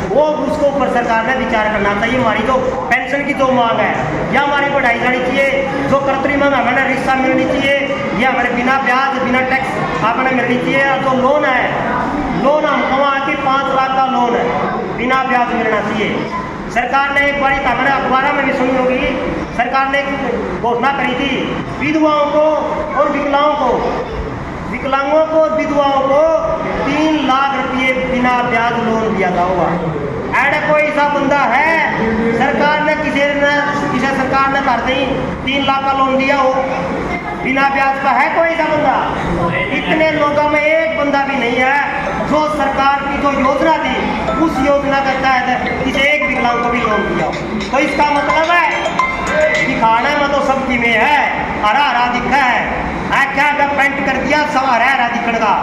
वो उसको ऊपर सरकार ने विचार करना चाहिए। हमारी जो पेंशन की जो मांग है या हमारी बढ़ाई जानी चाहिए, जो कृत्रिम हमें रिश्ता मिलनी चाहिए, या हमारे बिना ब्याज बिना टैक्स हमें मिलनी चाहिए। और जो लोन है लोन हम कमा कि 5 लाख का लोन है बिना ब्याज मिलना चाहिए। सरकार ने एक बारी मैंने अखबार में भी सुनी होगी, सरकार ने घोषणा करी थी विधवाओं को और विकलांगों को विधवाओं को 3 लाख रुपये बिना ब्याज लोन दिया जाऊगा। ऐसा कोई ऐसा बंदा है सरकार ने किसी सरकार ने कर दी 3 लाख का लोन दिया हो बिना ब्याज का? है कोई ऐसा बंदा? इतने लोगों में एक बंदा भी नहीं है जो सरकार की जो योजना थी उस योजना के तहत किसी एक विकलांग को भी लोन दिया। तो इसका मतलब है दिखाने में तो सबकी में है, हरा हरा दिखा है क्या क्या पेंट कर दिया सब हरा हरा दिखने का,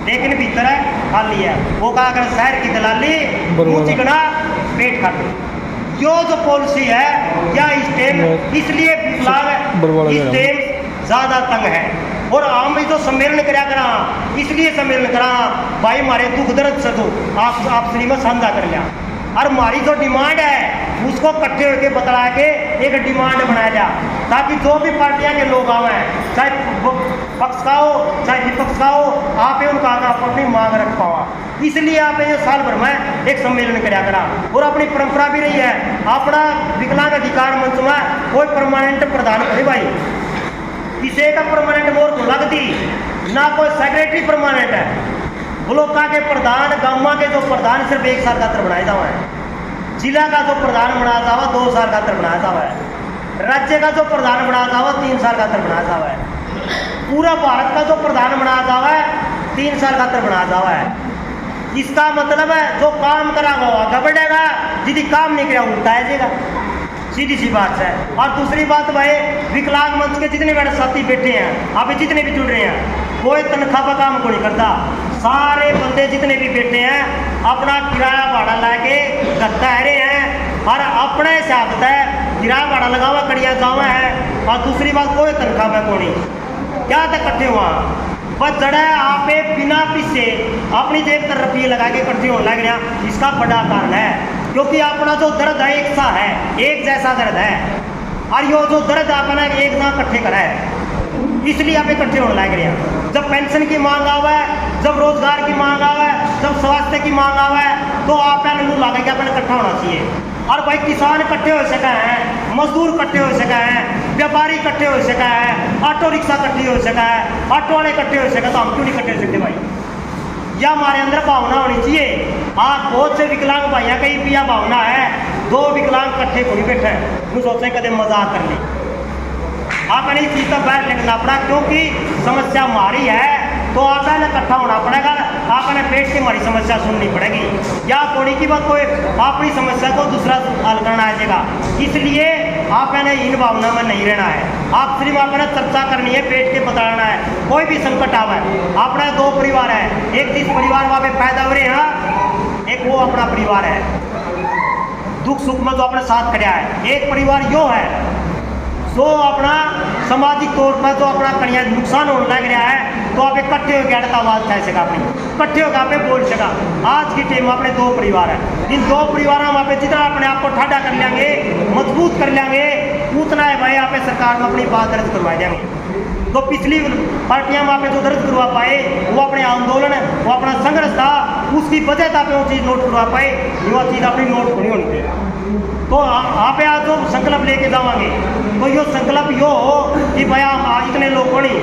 लेकिन भीतर है खाली है। वो कहा अगर शहर की दलाली चिकना पेट खा जो पॉलिसी है या स्टेम, इसलिए विकलांग स्टेम ज़्यादा तंग है। और हम भी तो सम्मेलन कराया करा, इसलिए सम्मेलन करा भाई हमारे दुख दर्द से तो आप श्री में साझा कर लिया। और हमारी जो डिमांड है उसको इकट्ठे होकर बतला के एक डिमांड बनाया जा, ताकि जो भी पार्टियां के लोग आवे चाहे पक्ष का हो चाहे विपक्ष का हो आप उनका अपनी मांग रख पावा। इसलिए आप ये साल भर में एक सम्मेलन कराया करा। और अपनी परंपरा भी रही है अपना विकलांग अधिकार मंच में कोई परमानेंट प्रधान करे भाई, किसी का परमानेंट मोर को लगती ना कोई सेक्रेटरी परमानेंट है। ब्लॉका के प्रधान गाँव के जो प्रधान सिर्फ 1 साल का तर बनाया जावा है, जिला का जो प्रधान बनाया जावा 2 साल का तर बनाया जावा है, राज्य का जो प्रधान बनाया जावा 3 साल का तर बनाया जावा है, पूरा भारत का जो प्रधान बनाया जावा है 3 साल का तर बनाया जावा है। इसका मतलब है जो काम करा वो आगे बढ़ेगा, यदि काम नहीं किया उल्टा आ जाएगा, सीधी सी बात है। और दूसरी बात भाई विकलांग मंच के जितने बड़े साथी बैठे हैं आप जितने भी जुड़ रहे हैं कोई तनख्वाह का काम को नहीं करता। सारे बंदे जितने भी बैठे हैं अपना किराया भाड़ा ला के रह रहे हैं और अपने हिसाब से किराया भाड़ा लगा हुआ कड़िया गाँव है। और दूसरी बात कोई तनख्वाह में को नहीं क्या तक इकट्ठे हुआ बस जड़ा आप बिना पीछे अपनी जेब पर रुपये लगा के इकट्ठे होने लग रहा। इसका बड़ा कारण है क्योंकि अपना जो दर्द है एक सा है, एक जैसा दर्द है, और यो जो दर्द अपना एक ना इकट्ठे करा है इसलिए आप इकट्ठे होने लग रहे हैं। जब पेंशन की मांग आवा है, जब रोजगार की मांग आवा है, जब स्वास्थ्य की मांग आवा है तो आप लगा के अपने इकट्ठा होना चाहिए। और भाई किसान इकट्ठे हो सका है, मजदूर इकट्ठे हो सका है, व्यापारी इकट्ठे हो सका है, ऑटो रिक्शा इकट्ठी हो सका है, ऑटो वाले इकट्ठे हो सका, तो हम क्यों नहीं इकट्ठे हो सकते भाई? यह हमारे अंदर भावना होनी चाहिए। आज बहुत से विकलांग भाइयों कहीं भी यह भावना है 2 विकलांग इकट्ठे को नहीं बैठे तू सोचे कदम मजाक कर ली आपने इस चीज़ का बाहर निकलना पड़ा क्योंकि समस्या हमारी है तो आपने इकट्ठा होना पड़ेगा। आपने पेट की हमारी समस्या सुननी पड़ेगी या थोड़ी की बात कोई अपनी समस्या को दूसरा हल करना आ जाएगा। इसलिए आपने इन भावना में नहीं रहना है। आप सिर्फ आपने चर्चा करनी है, पेट के बताना है। कोई भी संकट आवे अपना 2 परिवार है, एक जिस परिवार वहाँ पे पैदा हो रहे हैं एक वो अपना परिवार है, दुख सुख में जो अपने साथ खड़ा है। एक परिवार यो है जो अपना सामाजिक तौर पर जो अपना कड़िया नुकसान होने लग रहा है तो आप इकट्ठे होकर आवाज़ उठा सका, अपनी इकट्ठे होकर आप बोल सका। आज की टाइम में अपने 2 परिवार है, इन 2 परिवारों में आप जितना अपने आप को ठाडा कर लेंगे, मजबूत कर लेंगे, उतना है भाई आप सरकार में अपनी बात दर्ज करवा देंगे। तो पिछली पार्टियां वहाँ पे जो दर्ज करवा पाए, वो अपने आंदोलन, वो अपना संघर्ष था, उसकी वजह था पे वो चीज़ नोट करवा पाए, वो चीज़ अपनी नोट नहीं होनी थी। तो आप आज जो संकल्प लेके जावांगे, तो यो संकल्प यो हो कि भाई हम इतने लोग को नहीं,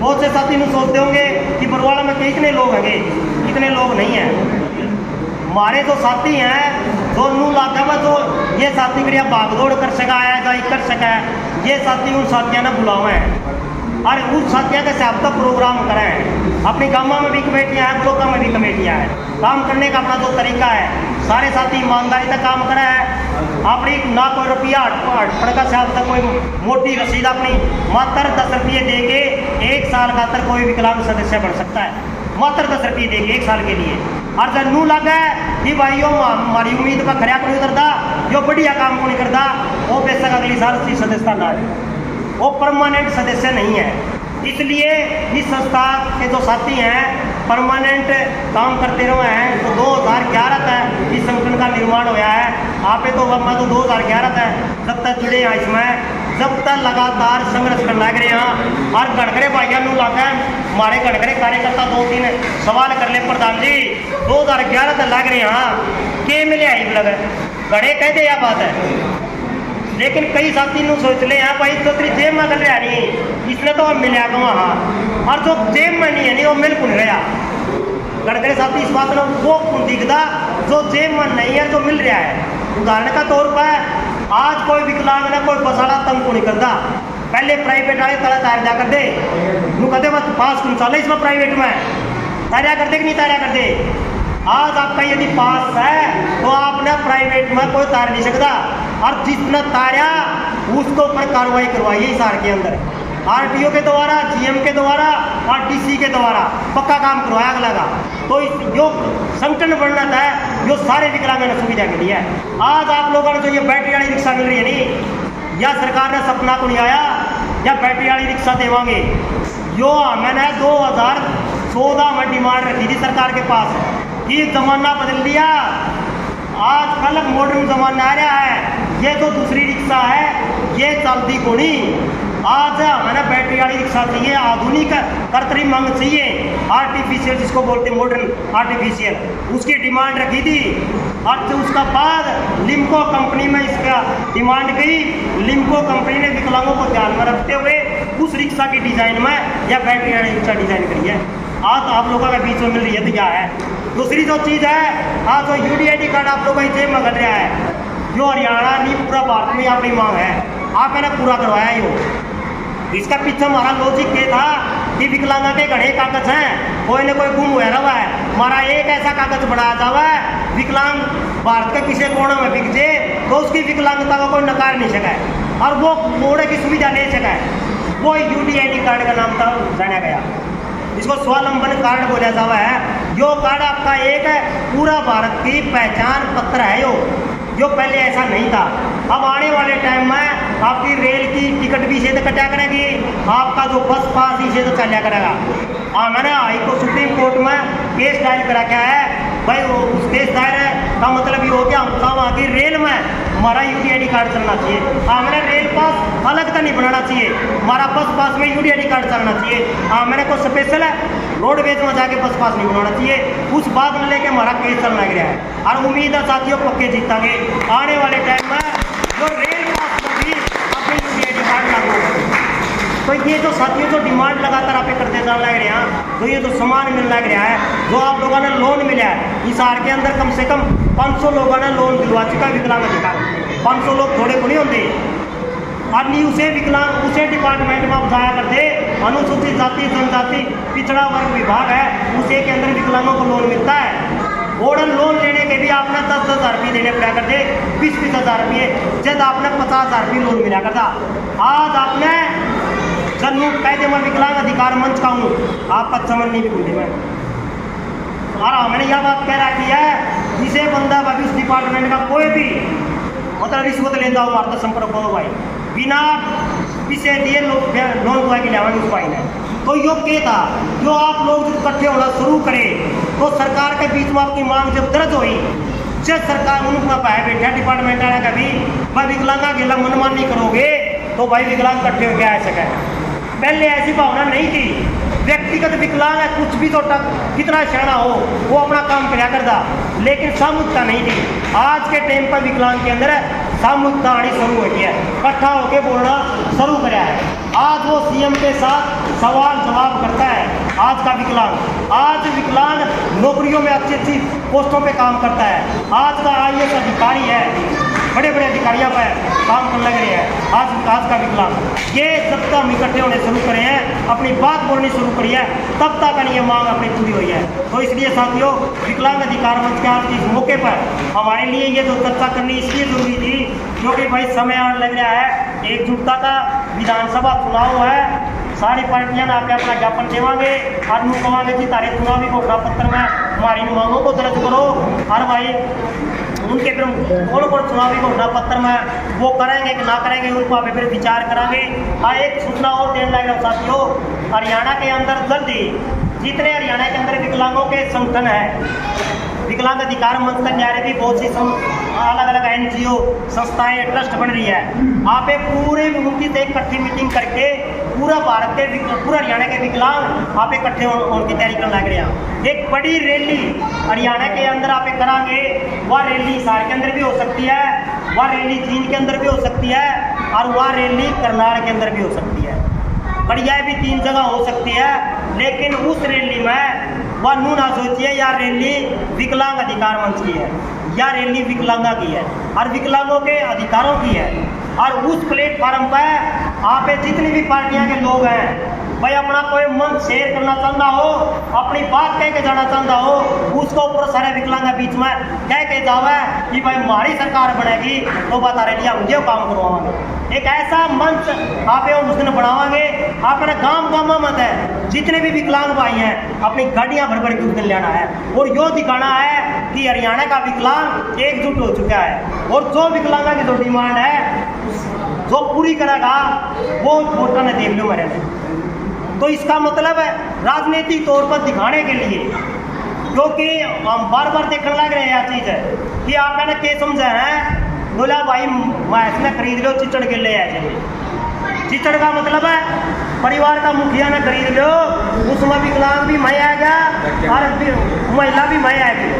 बहुत से साथी ने सोचते होंगे कि बरवाला में कितने लोग हैं, इतने लोग नहीं हैं। हमारे जो साथी हैं जो नू लाता में जो ये साथी करिया भागदौड़ कर सका है या कर सका है, ये साथी उन साथियों ने बुलावा है और उस साथियों के साथ तक प्रोग्राम करें। अपनी गाँव में भी कमेटियाँ हैं, ब्लॉकों में भी कमेटियाँ हैं। काम करने का अपना जो तरीका है, सारे साथी ईमानदारी तक काम करें है। अपनी ना कोई रुपया पड़का से तक कोई मोटी रसीद अपनी मात्र 10 रुपये दे के 1 साल का तक कोई विकलांग सदस्य बन सकता है। मात्र 10 रुपये देंगे 1 साल के लिए। और जब नू लगा कि भाई यो हमारी उम्मीद पर खरिया को नहीं उतरता, यो बढ़िया काम को नहीं करता, वो बेशक अगली साल की सदस्यता ना दे, वो परमानेंट सदस्य नहीं है। इसलिए इस संस्था के जो साथी हैं परमानेंट काम करते रहे हैं। तो 2011 तक इस संगठन का निर्माण होया है। आप तो मैं तो 2011 तक जब तक जुड़े हैं इसमें, जब तक लगातार संघर्ष करने लग रहे हैं। और गड़गड़े भाइयों को लाकर हमारे गड़गड़े कार्यकर्ता 2-3 सवाल कर ले, प्रधान जी 2011 तक लग रहे हैं के मिले आई लगे गड़े कह दे, यह बात है। लेकिन कई साथी ने सोच ले हैं भाई तो तेरी जेब में कर रहा नहीं, इसने तो हम मिले आगे वहाँ, और जो जेब में नहीं है नहीं वो मिल कुन रहा। गड़गड़े साथी इस बात में वो दिखता जो जेब में नहीं है जो मिल रहा है। उदाहरण का तौर पर आज कोई विकलांग ने कोई बसाड़ा तंग को नहीं करता। पहले प्राइवेट वाले तला तैयार जा कर दे, वो कहते बस पास कौन साल इसमें प्राइवेट में तैयार कर दे कि नहीं तैयार कर दे। आज आपका यदि पास है तो आपने प्राइवेट में कोई तार नहीं सकता, और जिसने तारा उसके ऊपर कार्रवाई करवाई इस सार के अंदर, आरटीओ के द्वारा, जीएम के द्वारा और डीसी के द्वारा पक्का काम करवाया लगा। तो जो संगठन बनना था जो सारे विकलांगों ने सुविधा मिली है। आज आप लोगों ने जो ये बैटरी वाली रिक्शा मिल रही है नहीं, या सरकार ने सपना को नहीं आया या बैटरी वाली रिक्शा देवांगे, जो मैंने 2014 में डिमांड रखी थी सरकार के पास कि जमाना बदल दिया, आज कल मॉडर्न जमाना आ रहा है। ये तो दूसरी रिक्शा है, ये चलती कोनी। आज हमें बैटरी वाली रिक्शा चाहिए, आधुनिक कृत्रिम अंग चाहिए, आर्टिफिशियल जिसको बोलते हैं मॉडर्न आर्टिफिशियल, उसकी डिमांड रखी थी। और तो उसका बाद लिम्को कंपनी में इसका डिमांड गई। लिम्को कंपनी ने विकलांगों को ध्यान में रखते हुए उस रिक्शा की डिज़ाइन में या बैटरी वाली रिक्शा डिज़ाइन करी है। आज आप लोगों के बीच में मिल रही है तो क्या है। दूसरी जो चीज़ है, आज जो यूडीआईडी कार्ड आप लोगों की जेब में कर रहा है, जो हरियाणा नहीं पूरा भारत में अपनी मांग है, आप मैंने पूरा करवाया यो। इसका पीछे हमारा लॉजिक ये था कि विकलांगा के घड़े कागज हैं, कोई ना कोई गुम हुआ है, हमारा एक ऐसा कागज बनाया जावा है विकलांग भारत के किसी कोने में बिक जाए तो उसकी विकलांगता को कोई नकार नहीं सका है और वो कोड़े की सुविधा ले सका है। वो यूडीआईडी कार्ड का नाम था जाना गया, इसको स्वावलंबन कार्ड बोला जावा है। यो कार्ड आपका एक पूरा भारत की पहचान पत्र है जो पहले ऐसा नहीं था। अब आने वाले टाइम में आपकी रेल की टिकट भी इसे तो कटा करेगी, आपका जो बस पास इसे तो चलिया करेगा। मैंने हाईकोर्ट सुप्रीम कोर्ट में केस दायर करा क्या है भाई, उस केस दायर का मतलब ये हो गया हमका वहाँ की रेल में हमारा यूडीआईडी कार्ड चलना चाहिए। मैंने रेल पास अलग का नहीं बनाना चाहिए, हमारा बस पास में यूडीआईडी कार्ड चलना चाहिए। मैंने कोई स्पेशल है रोडवेज में जाके बस पास नहीं बनाना चाहिए। उस बात में लेके हमारा केस चलना गया है और उम्मीद है साथियों पक्के जीतांगे। आने वाले टाइम में जो रेल पास में भी अपनी यूडीआईडी कार्ड लागू होगा। तो ये जो साथियों जो डिमांड लगातार आप करते जा लग रहे हैं, तो ये जो सामान मिल लग रहा है, जो आप लोगों ने लोन मिला है इस आर के अंदर कम से कम 500 लोगों ने लोन दिलवा चुका विकलांग अधिकार। 500 लोग थोड़े को नहीं होते। और नहीं उसे विकलांग उसे डिपार्टमेंट में आप जाया करते, अनुसूचित जाति जनजाति पिछड़ा वर्ग विभाग है, उसे के अंदर विकलांगों को लोन मिलता है। और लोन लेने के भी आपने 10,000 रुपये देने पड़ा करते, 20,000 रुपये, जब आपने 50,000 रुपये लोन मिला करता। आज आपने जब कहते मैं विकलांग अधिकार मंच का हूँ, आपका चमन नहीं भूले मैं। और हमने यह बात कह रखी है जिसे बंदा भाई उस डिपार्टमेंट का कोई भी मतलब रिश्वत लेता हूँ हमारा संपर्क करो भाई, बिना पीछे दिए लोन दुआ के लिया उस भाई ने। तो योग्य था जो आप लोग जब इकट्ठे होना शुरू करें तो सरकार के बीच में आपकी मांग जब दर्ज हुई, जब सरकार उनका पाया बैठा डिपार्टमेंट आया कभी भाई विकलांगा के मनमान नहीं करोगे तो भाई विकलांग इकट्ठे होकर आ सके। पहले ऐसी भावना नहीं थी। व्यक्तिगत विकलांग है, कुछ भी तो कितना शरणा हो वो अपना काम कराया करता, लेकिन सामूहिकता नहीं थी। आज के टाइम पर विकलांग के अंदर सामूहिकता आनी शुरू हो गई है, इकट्ठा होकर बोलना शुरू कराया है। आज वो सीएम के साथ सवाल जवाब करता है। आज का विकलांग, आज विकलांग नौकरियों में अच्छी अच्छी पोस्टों पे काम करता है। आज का IAS अधिकारी है, बड़े बड़े अधिकारियों पर काम करने लग रहे हैं। आज का विकलांग ये जब तक हम इकट्ठे होने शुरू करे हैं, अपनी बात बोलनी शुरू करी है, तब तक ये मांग अपनी पूरी हुई है। तो इसलिए साथियों, विकलांग अधिकार मंच के आज के इस मौके पर हमारे लिए ये जो चर्चा करनी इसलिए जरूरी थी, क्योंकि भाई समय आने लग रहा है, एकजुटता का विधानसभा चुनाव है। सारी पार्टियां आपके अपना ज्ञापन देवांगे, आज नु कहेंगे कि तारे चुनावी घोषणा पत्र में हमारी मांगों को दर्ज करो। और भाई उनके कौन कौन चुनावी घोषणा पत्र में वो करेंगे कि ना करेंगे, उनको आप फिर विचार करांगे। हाँ, एक सूचना और देने लग रहा साथियों, हरियाणा के अंदर जल्दी जितने हरियाणा के अंदर विकलांगों के संगठन है, विकलांग अधिकार मंच तक जा रही थी, बहुत सी अलग अलग NGO संस्थाएं ट्रस्ट बन रही है। आप एक पूरे मुल्क से इकट्ठी मीटिंग करके पूरा भारत के पूरा हरियाणा के विकलांग आप इकट्ठे होने की तैयारी करने लग रहे हैं। एक बड़ी रैली हरियाणा के अंदर आप करांगे, वह रैली हिसार के अंदर भी हो सकती है, वह रैली जींद के अंदर भी हो सकती है, और वह रैली करनाल के अंदर भी हो सकती है। बढ़िया भी 3 जगह हो सकती है, लेकिन उस रैली में वह नू ना सोचिए यार रैली विकलांग अधिकार मंच की है या रैली विकलांगा की है और विकलांगों के अधिकारों की है। और उस प्लेटफार्म पर आप जितनी भी पार्टियां के लोग हैं, भाई अपना कोई मन शेयर करना चाहता हो, अपनी बात कह के जाना चाहता हो, उसको ऊपर सारे विकलांग बीच में कह के जावे कि भाई हमारी सरकार बनेगी तो बता रहे हम ये काम करवाएंगे। एक ऐसा मंच आप उस दिन बनावाएंगे, अपने गांव मत है, जितने भी विकलांग भाई हैं अपनी गाड़ियां भर भर के उस दिन लेना है और यो दिखाना है कि हरियाणा का विकलांग एकजुट हो चुका है। और जो विकलांगा की जो डिमांड है जो पूरी करेगा वो वोटर ने देख लो मेरे ने। तो इसका मतलब है राजनीतिक तौर पर दिखाने के लिए, क्योंकि हम बार बार देखने लग रहे हैं यह चीज़ है कि आपने क्या समझा है, बोला भाई मैच में खरीद लो चिचड़ के ले आए। चिचड़ का मतलब है परिवार का मुखिया ने खरीद लो, उसमें विकलांग भी मैं आएगा और महिला भी मैं आएगी।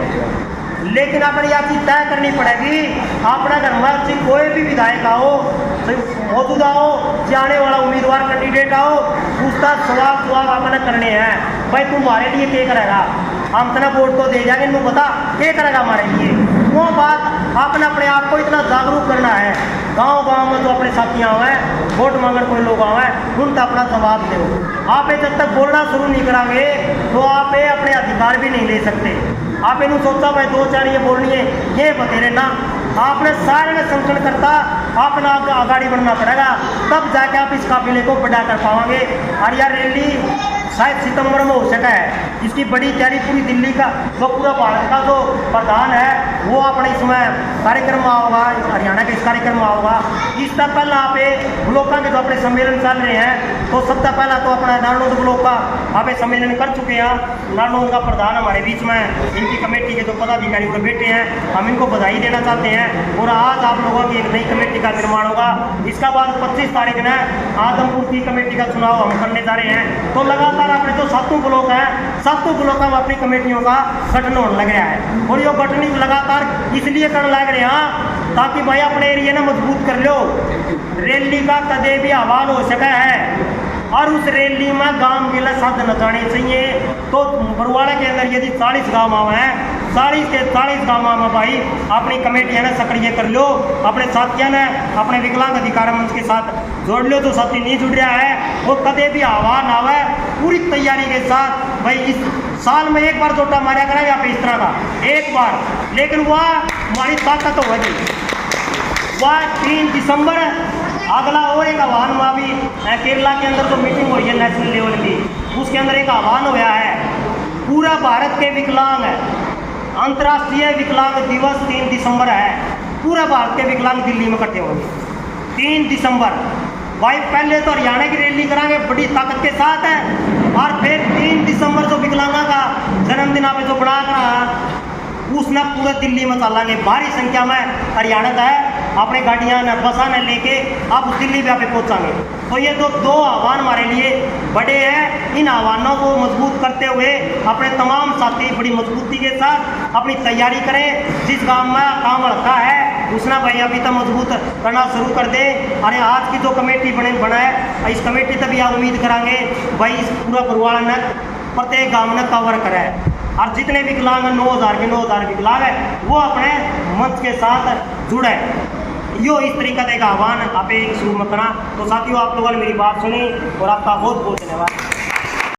लेकिन अपने यह चीज तय करनी पड़ेगी, अपना घर में कोई भी विधायक आओ, मौजूदा हो, जाने वाला उम्मीदवार कैंडिडेट आओ, उसका सवाल आपने करने हैं। भाई तुम हमारे लिए क्या करेगा, हम तना वोट तो दे जाएंगे, तुम बता क्या करेगा हमारे लिए। वो बात आपने अपने आप को इतना जागरूक करना है। गांव में जो अपने साथियाँ हैं, वोट मांगने कोई लोग आए, उनका अपना जवाब दो। आप जब तक बोलना शुरू नहीं करांगे तो आप अपने अधिकार भी नहीं ले सकते। आप इन सोचा भाई 2-4 ये बोलनी है, ये बतेरे ना, आपने सारे में संगठन करता अपना आगाड़ी बढ़ना पड़ेगा, तब जाके आप इस काफिले को बढ़ा कर पाओगे। और यार रैली शायद सितंबर में हो सका है, इसकी बड़ी तैयारी पूरी दिल्ली का जो पूरा भारत का जो प्रधान है वो अपने इसमें कार्यक्रम में होगा, हरियाणा के इस कार्यक्रम में होगा। इससे पहले आप ब्लॉकों के जो अपने सम्मेलन चल रहे हैं, तो सबसे पहला तो अपना नारनौंद ब्लॉक का आप सम्मेलन कर चुके हैं। नारनौंद का प्रधान हमारे बीच में, इनकी कमेटी के जो पदाधिकारी वो बैठे हैं, हम इनको बधाई देना चाहते हैं। और आज आप लोगों की एक नई कमेटी का निर्माण होगा। इसका बाद 25 तारीख में आदमपुर की कमेटी का चुनाव हम करने जा रहे हैं। तो लगातार अपने जो 7 ब्लॉक हैं, 7 ब्लॉकों में अपनी कमेटियों का गठन होने लग रहा है। और ये गठन लगातार इसलिए करने लग रहे हैं ताकि भाई अपने एरिया ने मजबूत कर लो। रैली का कदे भी आह्वान हो सका है और उस रैली में गांव के लिए साथ नचाने चाहिए। तो बरवाड़ा के अंदर यदि 40 गाँव आवे हैं, 40 के 40 गाँव में भाई अपनी कमेटियाँ ने सक्रिय कर लो, अपने साथियों ने अपने विकलांग अधिकार मंच के साथ जोड़ लो। जो साथी नहीं जुड़ रहा है वो कदे भी आह्वान आवे पूरी तैयारी के साथ। भाई इस साल में एक बार जोटा मारा करेंगे आप इस तरह का एक बार, लेकिन वह हमारी ताकत होगी। वह 3 दिसंबर अगला और एक आह्वान हुआ भी केरला के अंदर जो मीटिंग हुई है नेशनल लेवल की, उसके अंदर एक आह्वान हुआ है पूरा भारत के विकलांग अंतर्राष्ट्रीय विकलांग दिवस 3 दिसंबर है। पूरा भारत के विकलांग दिल्ली में इकट्ठे होंगे 3 दिसंबर। भाई पहले तो हरियाणा की रैली कराएंगे बड़ी ताकत के साथ है, और फिर 3 दिसंबर जो विकलांगा का जन्मदिन आप जो बना रहा उसने पूरे दिल्ली में चलाएंगे भारी संख्या में। हरियाणा का है अपने गाड़ियाँ न बसा न लेके आप दिल्ली पे पे पहुँचाएंगे। तो ये दो आह्वान हमारे लिए बड़े हैं। इन आह्वानों को मजबूत करते हुए अपने तमाम साथी बड़ी मजबूती के साथ अपनी तैयारी करें। जिस गांव में काम लड़का है उसना भाई अभी तक मजबूत करना शुरू कर दे। अरे आज की जो कमेटी बना है इस कमेटी तभी आप उम्मीद करांगे भाई इस पूरा परिवार ने प्रत्येक गांव में कवर करा है। और जितने विकलांग 9,000 विकलांग है वो अपने मंच के साथ जुड़े। यो इस तरीका का आह्वान आप शुरू मत करना। तो साथियों आप लोगों ने मेरी बात सुनी और आपका बहुत बहुत धन्यवाद।